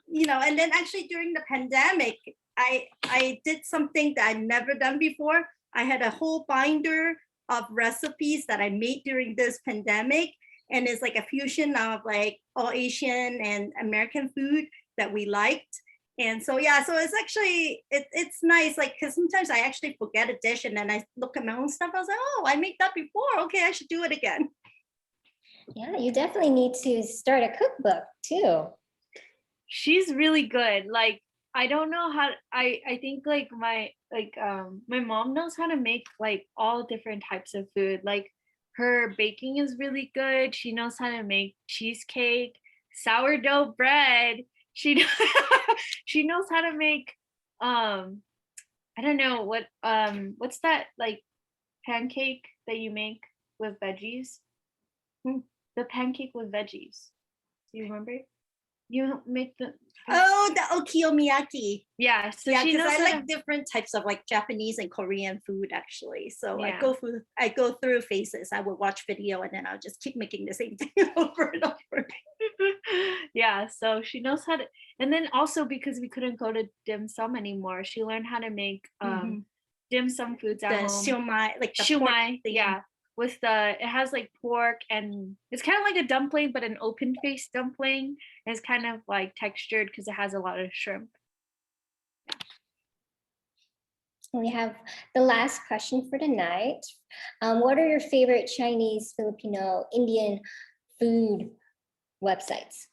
You know, and then actually during the pandemic, I did something that I'd never done before. I had a whole binder of recipes that I made during this pandemic. And it's like a fusion of like all Asian and American food that we liked. And so, yeah, so it's actually, it's nice, like, because sometimes I actually forget a dish and then I look at my own stuff. I was like, oh, I made that before. Okay, I should do it again. Yeah, you definitely need to start a cookbook too. She's really good. Like, I don't know how, I think like my mom knows how to make like all different types of food. Like her baking is really good. She knows how to make cheesecake, sourdough bread. She she knows how to make I don't know what's that like pancake that you make with veggies? The pancake with veggies. Do you remember? You make the Oh, the okonomiyaki. yeah. So Yeah, she because knows I how like to, different types of like Japanese and Korean food actually. So Yeah. I go through phases. I would watch video and then I'll just keep making the same thing over and over. yeah. So she knows how to, and then also because we couldn't go to dim sum anymore, she learned how to make dim sum foods at The home. siomai, like the pork Shumai, thing. yeah. With it has like pork and it's kind of like a dumpling, but an open faced dumpling. And it's kind of like textured because it has a lot of shrimp. We have the last question for tonight. What are your favorite Chinese, Filipino, Indian food websites?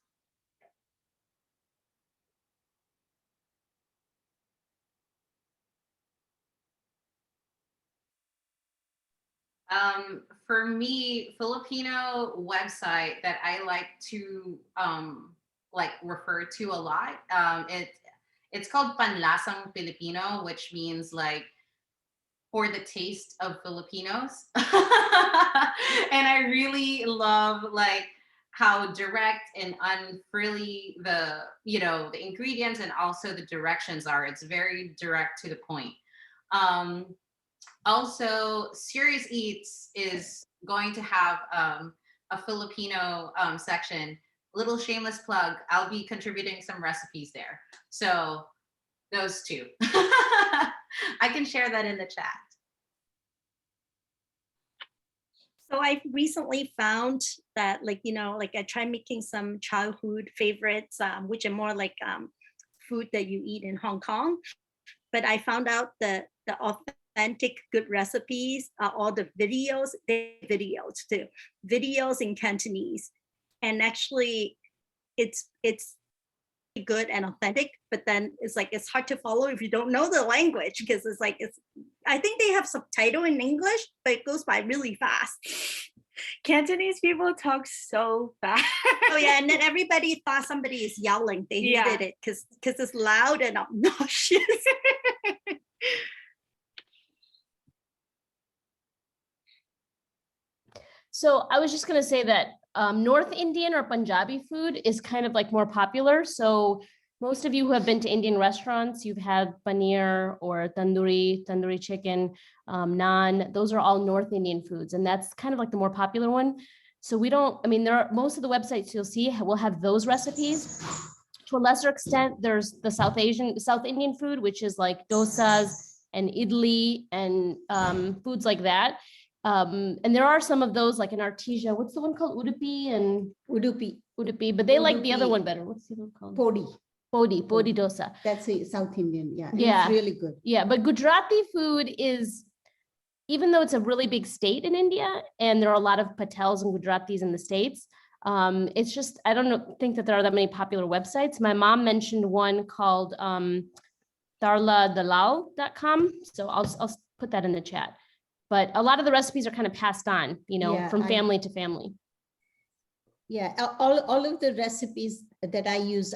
For me, Filipino website that I like to like refer to a lot. It's called Panlasang Filipino, which means like for the taste of Filipinos. And I really love like how direct and unfrilly the ingredients and also the directions are. It's very direct to the point. Also, Serious Eats is going to have a Filipino section. Little shameless plug, I'll be contributing some recipes there. So those two. I can share that in the chat. So I recently found that like I tried making some childhood favorites, which are more like food that you eat in Hong Kong. But I found out the authentic good recipes are all the videos too, videos in Cantonese. And actually it's good and authentic, but then it's hard to follow if you don't know the language, because I think they have subtitle in English, but it goes by really fast. Cantonese people talk so fast. Oh yeah, and then everybody thought somebody is yelling. They hated it because it's loud and obnoxious. So I was just going to say that North Indian or Punjabi food is kind of like more popular. So most of you who have been to Indian restaurants, you've had paneer or tandoori chicken, naan. Those are all North Indian foods. And that's kind of like the more popular one. So most of the websites you'll see will have those recipes. To a lesser extent, there's the South Indian food, which is like dosas and idli and foods like that. And there are some of those like in AAJA, what's the one called? Udupi, but they like the other one better. What's the one called? Podi dosa. That's a South Indian, yeah. Yeah. It's really good. Yeah, but Gujarati food is, even though it's a really big state in India, and there are a lot of Patels and Gujaratis in the States, it's just, I don't think that there are that many popular websites. My mom mentioned one called darladalal.com. So I'll put that in the chat. But a lot of the recipes are kind of passed on, from family to family. Yeah, all of the recipes that I use,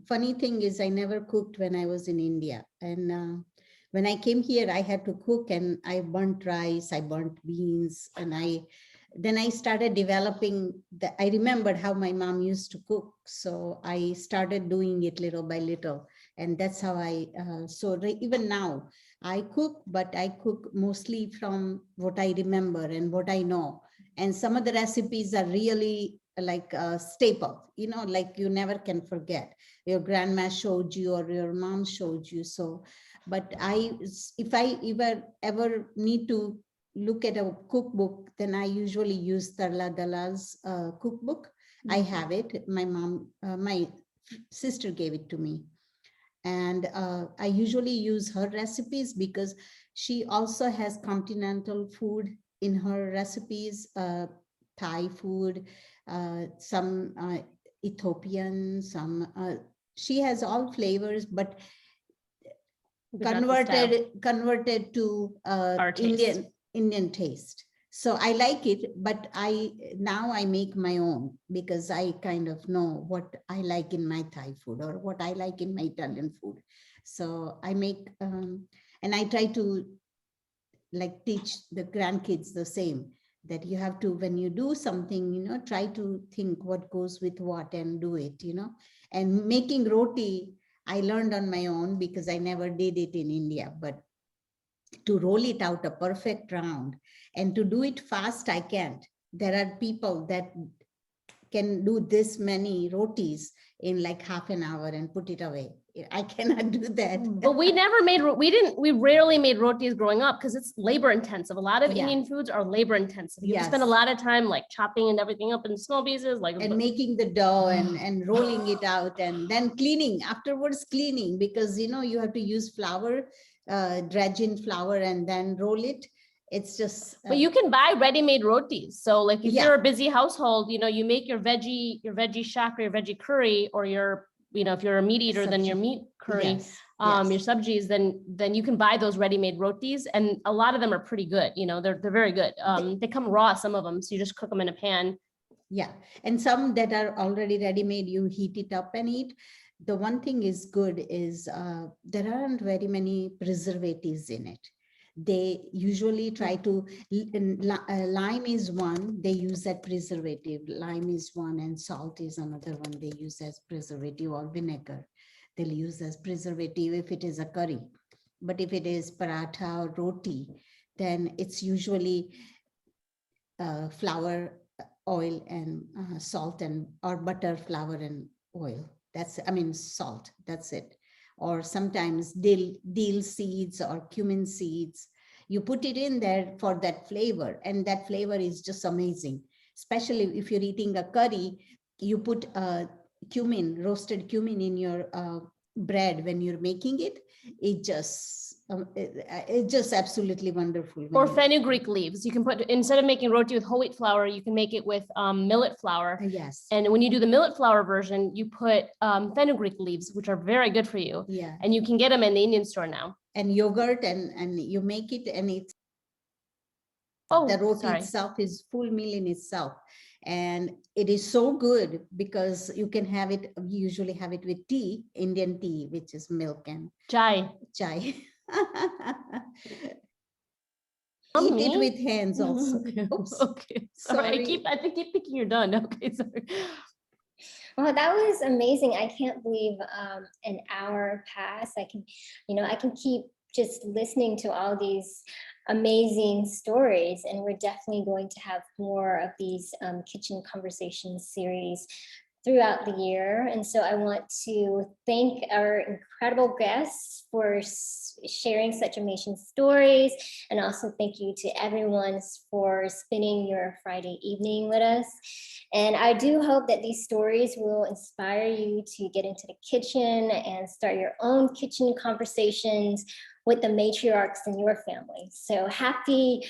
funny thing is I never cooked when I was in India. And when I came here, I had to cook, and I burnt rice, I burnt beans, and then I started developing I remembered how my mom used to cook. So I started doing it little by little. And that's how even now I cook, but I cook mostly from what I remember and what I know. And some of the recipes are really like a staple, like you never can forget. Your grandma showed you or your mom showed you. So, but if I ever need to look at a cookbook, then I usually use Tarla Dala's cookbook. I have it. My sister gave it to me. And I usually use her recipes because she also has continental food in her recipes, Thai food, some Ethiopian, she has all flavors, but But not the style. converted to Our taste. Indian taste. So I like it, but now I make my own because I kind of know what I like in my Thai food or what I like in my Italian food. So I make, and I try to like teach the grandkids the same, that you have to, when you do something, try to think what goes with what and do it, and making roti, I learned on my own because I never did it in India, but to roll it out a perfect round and to do it fast, I can't. There are people that can do this many rotis in like half an hour and put it away. I cannot do that. But we rarely made rotis growing up because it's labor intensive. A lot of Yeah. Indian foods are labor intensive. You have to spend a Yes. lot of time like chopping and everything up in small pieces, like And making the dough and rolling it out and then cleaning, afterwards cleaning, because you have to use flour, dredge in flour and then roll it. It's just But you can buy ready-made rotis. So like if Yeah. you're a busy household, you make your veggie shack or your veggie curry, or if you're a meat eater, then your Sabji. meat curry, yes, your yes. subjis, then you can buy those ready-made rotis, and a lot of them are pretty good. They're very good. They come raw, some of them, so you just cook them in a pan. Yeah, and some that are already ready-made, you heat it up and eat. The one thing is good is there aren't very many preservatives in it. They usually try to, lime is one, they use that preservative. Lime is one and salt is another one they use as preservative, or vinegar. They'll use as preservative if it is a curry. But if it is paratha or roti, then it's usually flour, oil, and salt, and or butter, flour, and oil. Salt, that's it. Or sometimes dill seeds or cumin seeds. You put it in there for that flavor, and that flavor is just amazing. Especially if you're eating a curry, you put roasted cumin in your bread when you're making it. It's just absolutely wonderful. Or fenugreek leaves. You can put, instead of making roti with whole wheat flour, you can make it with millet flour. Yes. And when you do the millet flour version, you put fenugreek leaves, which are very good for you. Yeah. And you can get them in the Indian store now. And yogurt, and you make it, and it's the roti itself is full meal in itself, and it is so good because you can have it. You usually have it with tea, Indian tea, which is milk and Chai. Eat it with hands also. Oops. Okay, sorry. I keep thinking you're done. Okay, sorry. Well, that was amazing. I can't believe an hour passed. I can keep just listening to all these amazing stories, and we're definitely going to have more of these kitchen conversation series throughout the year. And so I want to thank our incredible guests for sharing such amazing stories. And also thank you to everyone for spending your Friday evening with us. And I do hope that these stories will inspire you to get into the kitchen and start your own kitchen conversations with the matriarchs in your family. So happy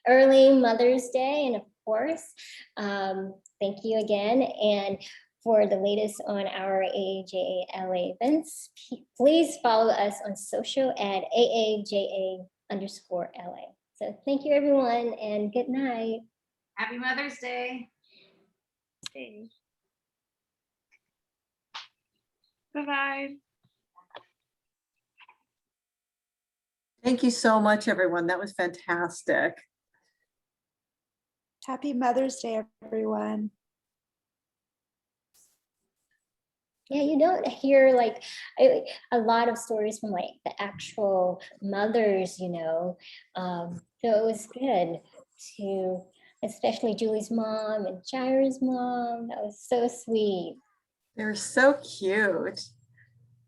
early Mother's Day. And of course, thank you again. And for the latest on our AAJA-LA events, please follow us on social at AAJA_LA. So thank you, everyone, and good night. Happy Mother's Day. Bye-bye. Thank you so much, everyone. That was fantastic. Happy Mother's Day, everyone. Yeah, you don't hear like a lot of stories from like the actual mothers, you know. So it was good to, especially Julie's mom and Jaira's mom. That was so sweet. They're so cute.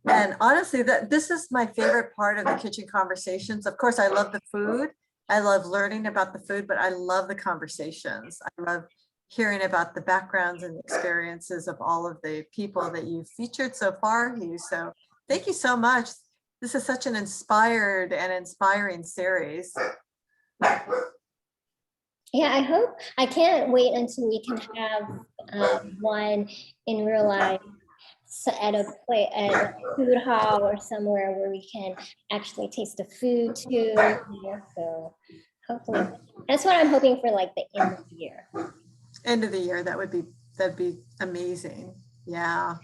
And honestly, this is my favorite part of the kitchen conversations. Of course, I love the food. I love learning about the food, but I love the conversations. I love hearing about the backgrounds and experiences of all of the people that you've featured so far, Hugh. So thank you so much. This is such an inspired and inspiring series. Yeah, I can't wait until we can have one in real life. So at a food hall or somewhere where we can actually taste the food too. You know, so hopefully that's what I'm hoping for, like the end of the year. End of the year, that'd be amazing. Yeah.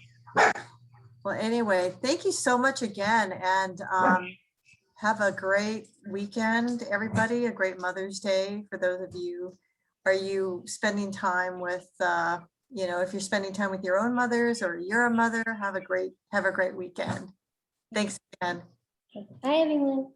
Well, anyway, thank you so much again, and have a great weekend, everybody. A great Mother's Day for those of you. Are you spending time with you know, if you're spending time with your own mothers or you're a mother, have a great weekend. Thanks again. Bye, everyone.